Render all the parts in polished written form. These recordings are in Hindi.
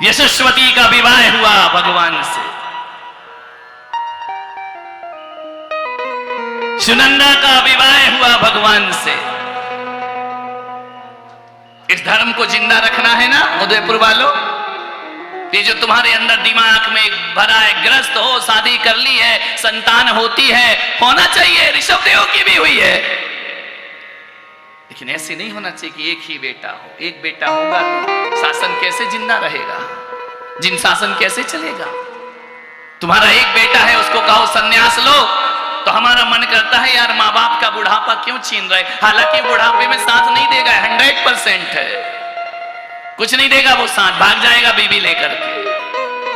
यशस्वती का विवाह हुआ भगवान से, सुनंदा का विवाह हुआ भगवान से। इस धर्म को जिंदा रखना है ना उदयपुर वालों। ये जो तुम्हारे अंदर दिमाग में भरा है, ग्रस्त हो, शादी कर ली है, संतान होती है, होना चाहिए, ऋषभदेव की भी हुई है, लेकिन ऐसे नहीं होना चाहिए कि एक ही बेटा हो। एक बेटा होगा तो शासन कैसे जिंदा रहेगा, जिन शासन कैसे चलेगा। तुम्हारा एक बेटा है, उसको कहो सन्यास लो, तो हमारा मन करता है यार माँ बाप का बुढ़ापा क्यों छीन रहे। हालांकि बुढ़ापे में साथ नहीं देगा, 100% है, कुछ नहीं देगा वो, साथ भाग जाएगा बीवी लेकर के।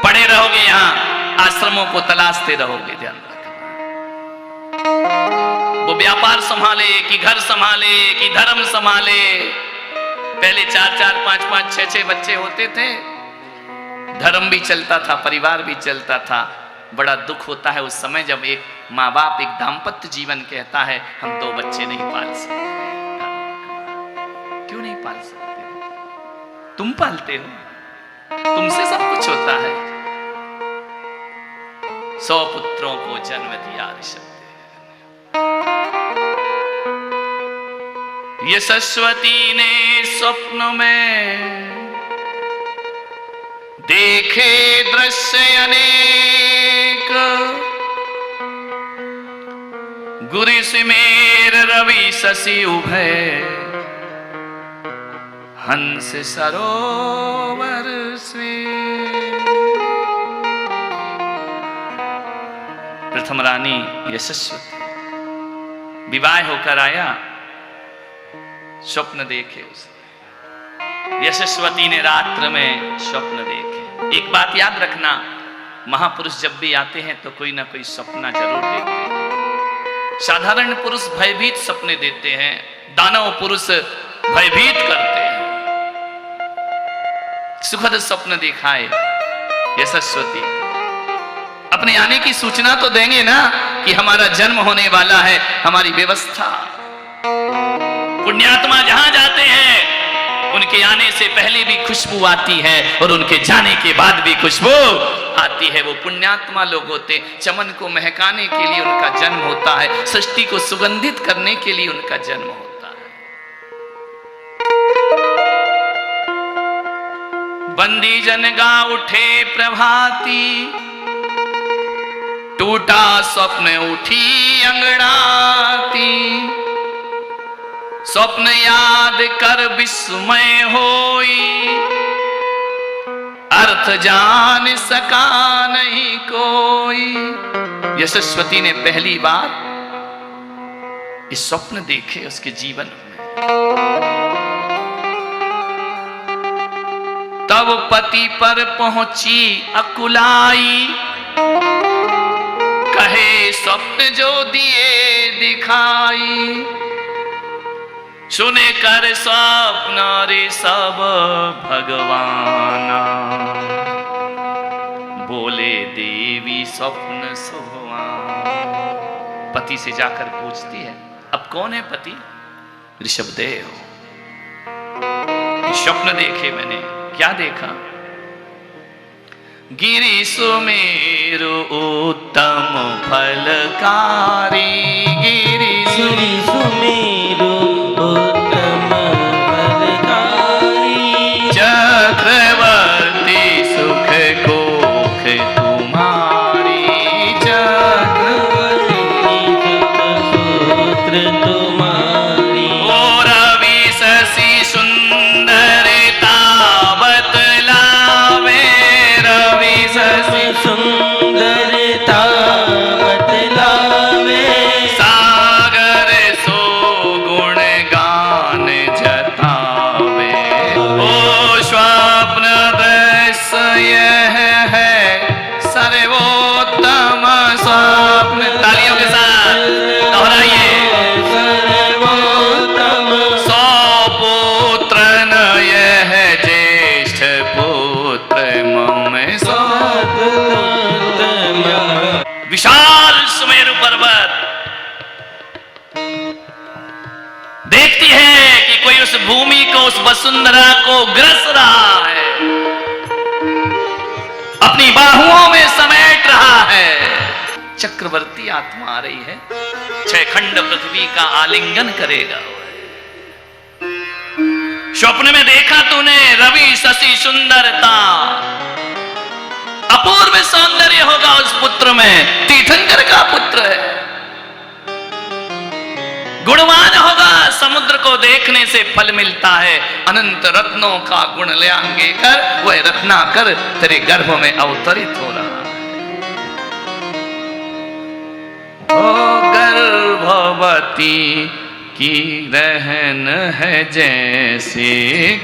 पड़े रहोगे यहाँ, आश्रमों को तलाशते रहोगे। ध्यान रखना, वो व्यापार संभाले कि घर संभाले कि धर्म संभाले। पहले 4-4, 5-5, 6-6 बच्चे होते थे, धर्म भी चलता था, परिवार भी चलता था। बड़ा दुख होता है उस समय जब एक माँ बाप एक दाम्पत्य जीवन कहता है हम 2 बच्चे नहीं पाल सकते। क्यों नहीं पाल सकते? तुम पालते हो, तुमसे सब कुछ होता है। 100 पुत्रों को जन्म दिया ऋषभदेव। यशस्वती ने स्वप्न में देखे दृश्य अनेक, गुरु सुमेर रवि शशि उभय, हंस सरोवर स्वेर। प्रथम रानी यशस्वती विवाह होकर आया, स्वप्न देखे उसने। यशस्वती ने रात्र में स्वप्न देखे। एक बात याद रखना, महापुरुष जब भी आते हैं तो कोई ना कोई सपना जरूर देते हैं। साधारण पुरुष भयभीत सपने देते हैं, दानव पुरुष भयभीत करते हैं। सुखद स्वप्न दिखाए यशस्वती। अपने आने की सूचना तो देंगे ना कि हमारा जन्म होने वाला है, हमारी व्यवस्था। पुण्यात्मा जहां जाते हैं उनके आने से पहले भी खुशबू आती है और उनके जाने के बाद भी खुशबू आती है। वो पुण्यात्मा लोग होते। चमन को महकाने के लिए उनका जन्म होता है, सृष्टि को सुगंधित करने के लिए उनका जन्म होता है। बंदी जन गा उठे प्रभाती, टूटा स्वप्न उठी अंगड़ाती। स्वप्न याद कर विस्मय होई, अर्थ जान सका नहीं कोई। यशस्वती ने पहली बार ये स्वप्न देखे उसके जीवन में। तब पति पर पहुंची अकुलाई, कहे स्वप्न जो दिए दिखाई। सुने कर स्वप्न रे सब भगवाना, बोले देवी स्वप्न सुहाना। पति से जाकर पूछती है, अब कौन है पति? ऋषभदेव। स्वप्न देखे मैंने, क्या देखा? गिरि सुमेरु उत्तम फलकारी, गिरि सुमेरु उत्तम फलकारी। चक्रवर्ती सुख कोख तुम्हारी, चक्रवर्ती सूत्र तुम्हारी। ओ रवि शशि सुंदरता बतलावे, रवि शशि सुंदरता बतलावे। सागर सो गुण गान जतावे, ओ स्वप्न दृश्य यह है सर्वोत्तम स्वप्न। तालियों के साथ दोहराइए। सर्वोत्तम 100 पुत्र न यह ज्येष्ठ पुत्र मम। विशाल सुमेरु पर्वत देखती है कि कोई उस भूमि को, उस वसुंधरा को ग्रस रहा है। अपनी बाहुओं में समेट रहा है। चक्रवर्ती आत्मा आ रही है, 6 खंड पृथ्वी का आलिंगन करेगा। स्वप्न में देखा तूने रवि शशि सुंदरता, अपूर्व सौंदर्य होगा उस पुत्र में। तीर्थंकर का पुत्र है, गुणवान होगा, समुद्र को देखने से फल मिलता है। अनंत रत्नों का गुण ल्याएंगे कर, वह रत्नाकर तेरे गर्भ में अवतरित हो रहा है। ओ गर्भवती की रहन है जैसे,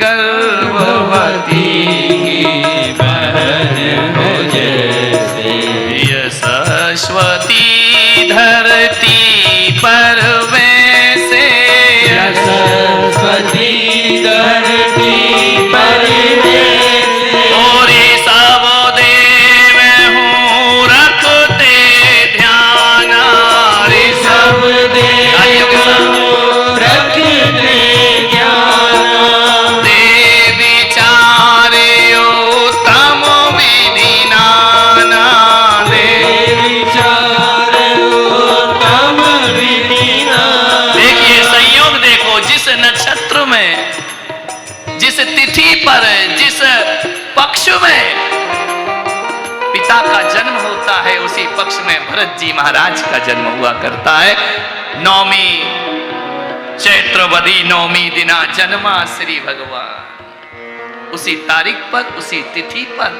गर्भवती की बहन है जैसे, यशस्वती धरती पर वैसे, यशस्वती धरती पर वैसे, और ये सब देव हूँ रखते ध्यान, रे सब देव रखते ज्ञान, देवी चारे उत्तम विधि नाना, देवी चार उत्तम विधि नाना। देखिए संयोग देखो, जिस नक्षत्र में, जिस तिथि पर, जिस पक्ष में पिता का जन्म होता है, उसी पक्ष में भरत जी महाराज का जन्म हुआ करता है। नौमी चैत्रवदी नौमी दिना जन्मा श्री भगवान, उसी तारीख पर, उसी तिथि पर,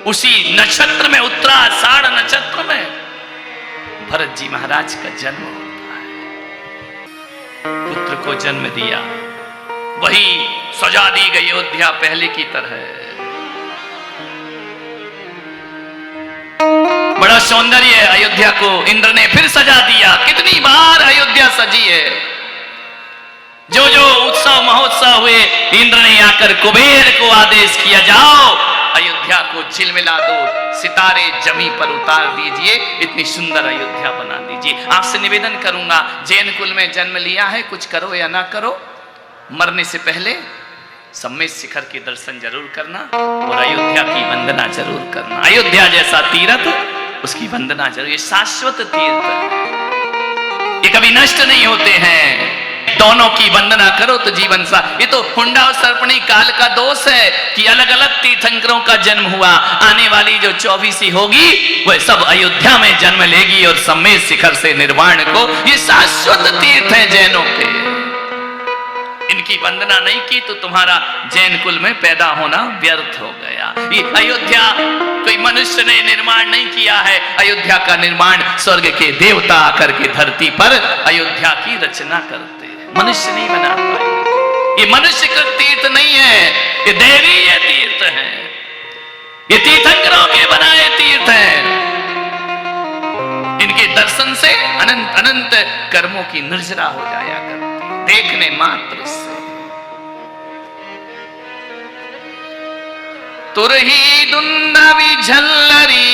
उसी नक्षत्र में, उत्तराषाढ़ नक्षत्र में भरत जी महाराज का जन्म होता है। पुत्र को जन्म दिया, वही सजा दी गई अयोध्या पहले की तरह। बड़ा सौंदर्य है अयोध्या को इंद्र ने फिर सजा दिया। कितनी बार अयोध्या सजी है, जो जो उत्सव महोत्सव हुए, इंद्र ने आकर कुबेर को आदेश किया, जाओ अयोध्या को झिलमिला दो, सितारे जमी पर उतार दीजिए, इतनी सुंदर अयोध्या बना दीजिए। आपसे निवेदन करूंगा, जैन कुल में जन्म लिया है, कुछ करो या ना करो, मरने से पहले सम्मेद शिखर के दर्शन जरूर करना और अयोध्या की वंदना जरूर करना। अयोध्या जैसा तीर्थ, उसकी वंदना जरूर। ये शाश्वत तीर्थ, ये कभी नष्ट नहीं होते हैं। दोनों की वंदना करो तो जीवन सा। ये तो हुंडा और सर्पणी काल का दोष है कि अलग अलग तीर्थंकरों का जन्म हुआ। आने वाली जो 24 होगी वह सब अयोध्या में जन्म लेगी और सम्मेद शिखर से निर्वाण को। ये शाश्वत तीर्थ है जैनों के। इनकी वंदना नहीं की तो तुम्हारा जैन कुल में पैदा होना व्यर्थ हो गया। ये अयोध्या कोई मनुष्य ने निर्माण नहीं किया है। अयोध्या का निर्माण स्वर्ग के देवता आकर के धरती पर अयोध्या की रचना करते हैं, मनुष्य नहीं बना पाए। ये मनुष्य का तीर्थ नहीं है, ये दैवीय तीर्थ है, ये तीर्थंकरों के बनाए तीर्थ हैं। इनके दर्शन से अनंत अनंत कर्मों की निर्जरा हो जाया करती, देखने मात्र से। तुरही दुन्नवी झल्लरी,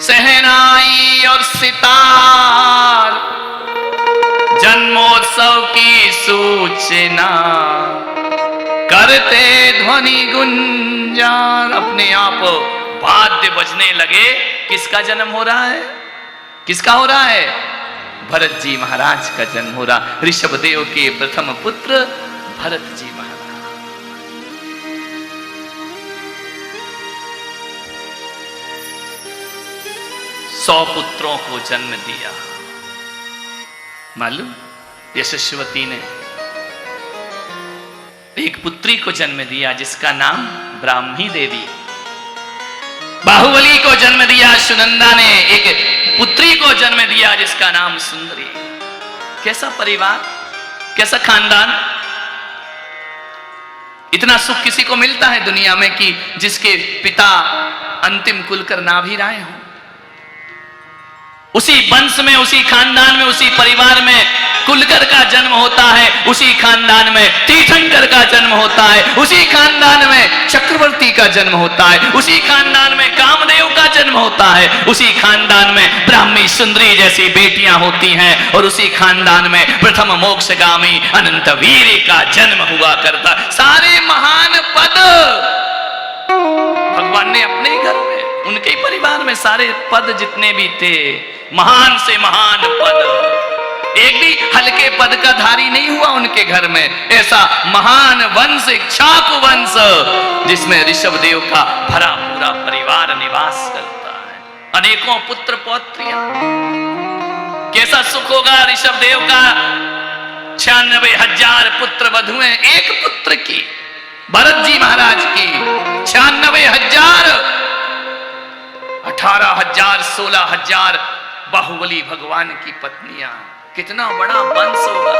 सहनाई और सितार, जन्मोत्सव की सूचना करते ध्वनि गुंजार। अपने आप वाद्य बजने लगे। किसका जन्म हो रहा है? किसका हो रहा है? भरत जी महाराज का जन्म हो रहा। ऋषभदेव के प्रथम पुत्र भरत जी महाराज। 100 पुत्रों को जन्म दिया। मालूम, यशस्वती ने एक पुत्री को जन्म दिया जिसका नाम ब्राह्मी देवी। बाहुबली को जन्म दिया सुनंदा ने, एक पुत्री को जन्म दिया जिसका नाम सुंदरी। कैसा परिवार, कैसा खानदान। इतना सुख किसी को मिलता है दुनिया में कि जिसके पिता अंतिम कुलकर नाभिराय हो। उसी वंश में, उसी खानदान में, उसी परिवार में कुलकर का जन्म होता है, उसी खानदान में तीर्थंकर का जन्म होता है, उसी खानदान में चक्रवर्ती का जन्म होता है, उसी खानदान में कामदेव का जन्म होता है, उसी खानदान में ब्राह्मी सुंदरी जैसी बेटियां होती हैं, और उसी खानदान में प्रथम मोक्षगामी अनंत वीर का जन्म हुआ करता। सारे महान पद भगवान ने अपने ही घर में, उनके ही परिवार में सारे पद जितने भी थे, महान से महान पद, एक भी हल्के पद का धारी नहीं हुआ उनके घर में। ऐसा महान वंश, इक्ष्वाकु वंश, जिसमें ऋषभदेव का भरा पूरा परिवार निवास करता है, अनेकों पुत्र पौत्रियां। कैसा सुख होगा ऋषभदेव का। 96,000 पुत्र वधुएं, एक पुत्र की, भरत जी महाराज की 96,000, 18,000, 16,000 बाहुबली भगवान की पत्नियां। कितना बड़ा वंश होगा।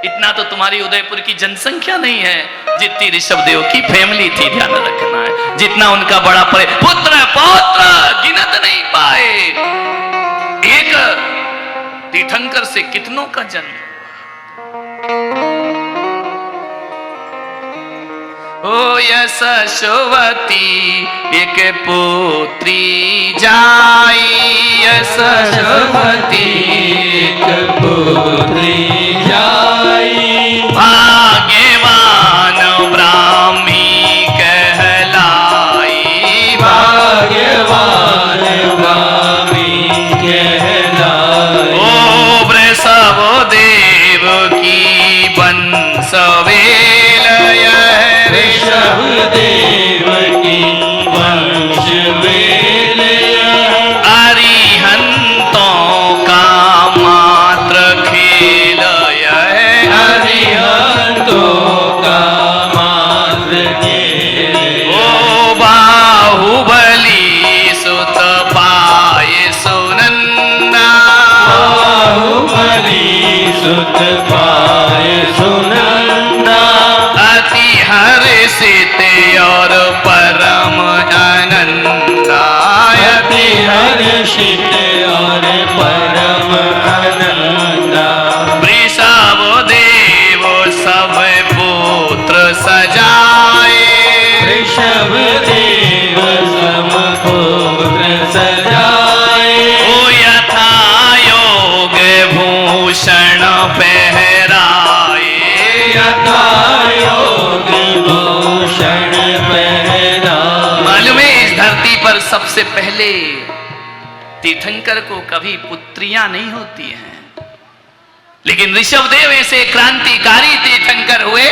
इतना तो तुम्हारी उदयपुर की जनसंख्या नहीं है जितनी ऋषभदेव की फैमिली थी, ध्यान रखना है। जितना उनका बड़ा पुत्र पौत्र गिनत नहीं पाए। एक तीर्थंकर से कितनों का जन्म। ओ यशोवती एक पुत्री जाई, यशोवती एक पुत्री जाई, भाग्यवान ब्राह्मी कहलाई, भाग्यवान ब्राह्मी कहलाई। ओ वृषभ देव की वंशवेल, ऋषभदेव की वंशवेल, अरिहंतों का मात्र खेल, अरिहंतों का मात्र खेल। ओ बाहुबली सुत पाए सुनंदा, बाहुबली सुत पाए सुनंदा, अति हर्षित और परम आनंदा, अति हर्षित और परम आनंदा। वृषभदेव सब पुत्र सजाए, ऋषभदेव सब पुत्र सजाए, ओ यथा योग भूषण पहराए, यथा योग भूषण पहनाए। मालूम है इस धरती पर सबसे पहले तीर्थंकर को कभी पुत्रियां नहीं होती हैं, लेकिन ऋषभदेव ऐसे क्रांतिकारी तीर्थंकर हुए,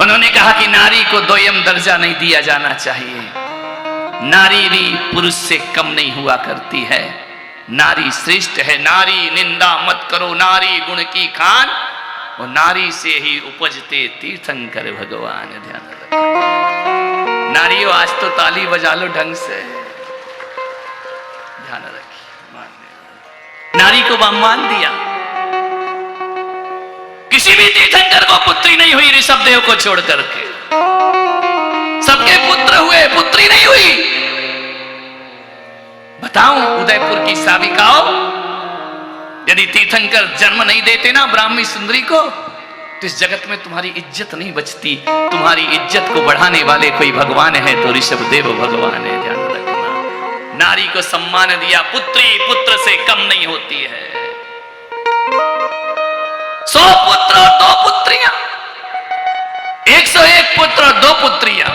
उन्होंने कहा कि नारी को दोयम दर्जा नहीं दिया जाना चाहिए। नारी भी पुरुष से कम नहीं हुआ करती है, नारी श्रेष्ठ है। नारी निंदा मत करो, नारी गुण की खान, और नारी से ही उपजते तीर्थंकर भगवान। ध्यान रखो नारियों, आज तो ताली बजा लो ढंग से, ध्यान रखिए। नारी को सम्मान दिया। किसी भी तीर्थंकर को पुत्री नहीं हुई ऋषभदेव को छोड़ करके, सबके पुत्र हुए, पुत्री नहीं हुई। बताऊं उदयपुर की साविकाओं, यदि तीर्थंकर जन्म नहीं देते ना ब्राह्मी सुंदरी को, तो इस जगत में तुम्हारी इज्जत नहीं बचती। तुम्हारी इज्जत को बढ़ाने वाले कोई भगवान है तो ऋषभदेव भगवान है। ध्यान रखना, नारी को सम्मान दिया। पुत्री पुत्र से कम नहीं होती है। 100 पुत्र और 2 पुत्रियां, 101 पुत्र और 2 पुत्रियां।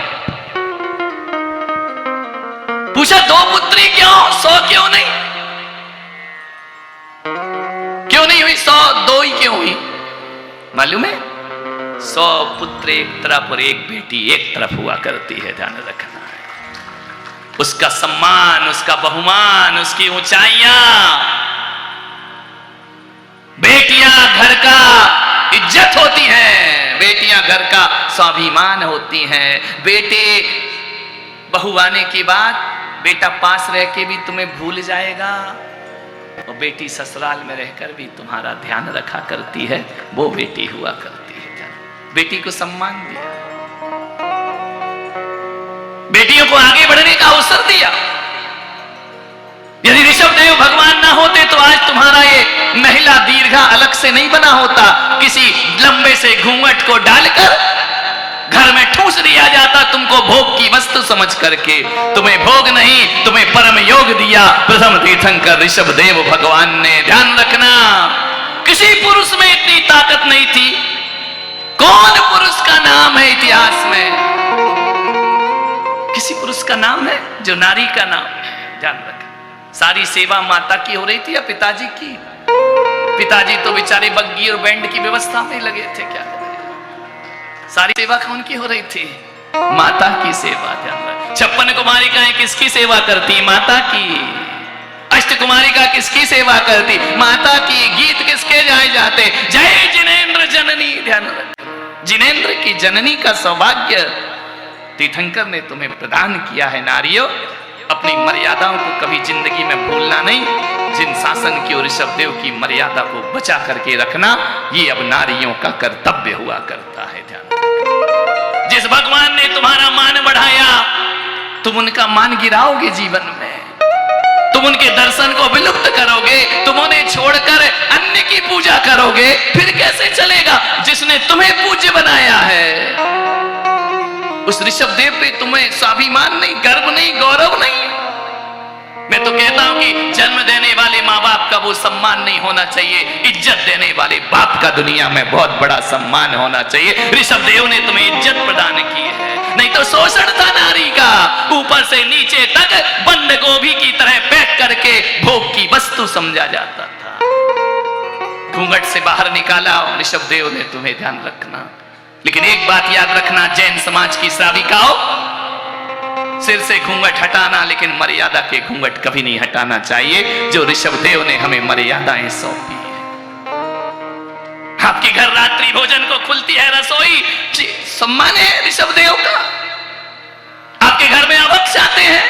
पूछा 2 पुत्री क्यों, 100 क्यों नहीं? क्यों नहीं हुई 100, 2 ही क्यों हुई? मालूम है 100 पुत्र एक तरफ और एक बेटी एक तरफ हुआ करती है। ध्यान रखना है। उसका सम्मान, उसका बहुमान, उसकी ऊंचाइयां। बेटियां घर का इज्जत होती हैं, बेटियां घर का स्वाभिमान होती हैं। बेटे बहू आने के बाद बेटा पास रह के भी तुम्हें भूल जाएगा, और बेटी ससुराल में रहकर भी तुम्हारा ध्यान रखा करती है, वो बेटी हुआ करती है। बेटी को सम्मान दिया, बेटियों को आगे बढ़ने का अवसर दिया। यदि ऋषभदेव भगवान ना होते तो आज तुम्हारा ये महिला दीर्घा अलग से नहीं बना होता। किसी लंबे से घूंघट को डालकर घर में ठूस दिया जाता, तुमको भोग की वस्तु समझ करके। तुम्हें भोग नहीं, तुम्हें परम योग दिया प्रथम तीर्थंकर ऋषभदेव भगवान ने। ध्यान रखना, किसी पुरुष में इतनी ताकत नहीं थी। कौन पुरुष का नाम है इतिहास में किसी पुरुष का नाम है जो नारी का नाम है। ध्यान रखें, सारी सेवा माता की हो रही थी या पिताजी की? पिताजी तो बेचारे बग्गी और बैंड की व्यवस्था में लगे थे, क्या करें। सारी सेवा कौन की हो रही थी? माता की सेवा। ध्यान रखें, 56 कुमारिकाएं किसकी सेवा करती? माता की। अष्ट कुमारिका किसकी सेवा करती? माता की। गीत किसके गाए जाते? जय जिनेंद्र जननी। ध्यान रखें, जिनेंद्र की जननी का सौभाग्य तीर्थंकर ने तुम्हें प्रदान किया है। नारियों, अपनी मर्यादाओं को कभी जिंदगी में भूलना नहीं। जिन शासन की और ऋषभदेव की मर्यादा को बचा करके रखना, ये अब नारियों का कर्तव्य हुआ करता है। ध्यान रखें, जिस भगवान ने तुम्हारा मान बढ़ाया, तुम उनका मान गिराओगे जीवन में, तुम उनके दर्शन को विलुप्त करोगे, तुम उन्हें छोड़कर अन्य की पूजा करोगे, फिर कैसे चलेगा? जिसने तुम्हें पूज्य बनाया है, उस ऋषभदेव पे तुम्हें स्वाभिमान नहीं, गर्व नहीं, गौरव नहीं। मैं तो कहता हूं कि जन्म देने वाले माँ बाप का वो सम्मान नहीं होना चाहिए, इज्जत देने वाले बाप का दुनिया में बहुत बड़ा सम्मान होना चाहिए। ऋषभदेव ने तुम्हें इज्जत प्रदान की है, नहीं तो शोषण था नारी का, ऊपर से नीचे तक बंद गोभी की तरह पैक करके भोग की वस्तु समझा जाता था। घूंघट से बाहर निकाला ऋषभदेव ने तुम्हें, ध्यान रखना। लेकिन एक बात याद रखना, जैन समाज की श्राविकाओं, सिर से घूंघट हटाना, लेकिन मर्यादा के घूंघट कभी नहीं हटाना चाहिए, जो ऋषभदेव ने हमें मर्यादाएं सौंपी है। आपके घर रात्रि भोजन को खुलती है रसोई, सम्मान है ऋषभदेव का। आपके घर में अभक्ष आते हैं,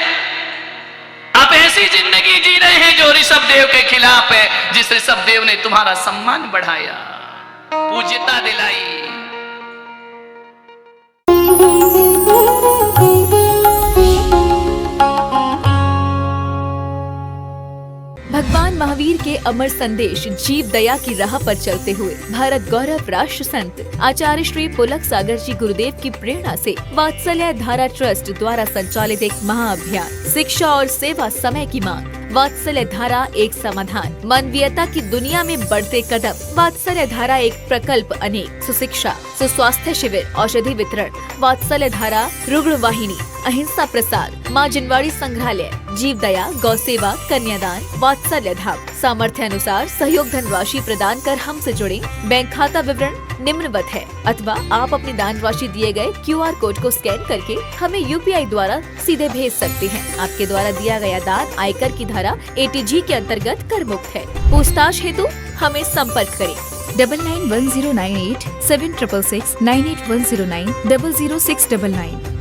आप ऐसी जिंदगी जी रहे हैं जो ऋषभदेव के खिलाफ है। जिस ऋषभदेव ने तुम्हारा सम्मान बढ़ाया, पूज्यता दिलाई। भगवान महावीर के अमर संदेश जीव दया की राह पर चलते हुए भारत गौरव राष्ट्र संत आचार्य श्री पुलक सागर जी गुरुदेव की प्रेरणा से वात्सल्य धारा ट्रस्ट द्वारा संचालित एक महाअभियान शिक्षा और सेवा समय की मांग, वात्सल्य धारा एक समाधान, मानवीयता की दुनिया में बढ़ते कदम, वात्सल्य धारा एक प्रकल्प अनेक, सुशिक्षा, सुस्वास्थ्य शिविर, औषधि वितरण, वात्सल्य धारा रुग्ण वाहिनी, अहिंसा प्रसाद, माँ जिनवाड़ी संग्रहालय, जीव दया, गौ सेवा, कन्यादान, वात्सल्य धाम। सामर्थ्य अनुसार सहयोग धनराशि प्रदान कर हमसे जुड़े। बैंक खाता विवरण निम्नवत है, अथवा आप अपनी दान राशि दिए गए QR कोड को स्कैन करके हमें UPI द्वारा सीधे भेज सकते हैं। आपके द्वारा दिया गया दान आयकर की धारा ATG के अंतर्गत कर मुक्त है। पूछताछ हेतु हमें संपर्क करें 991098 7666 98109 00699।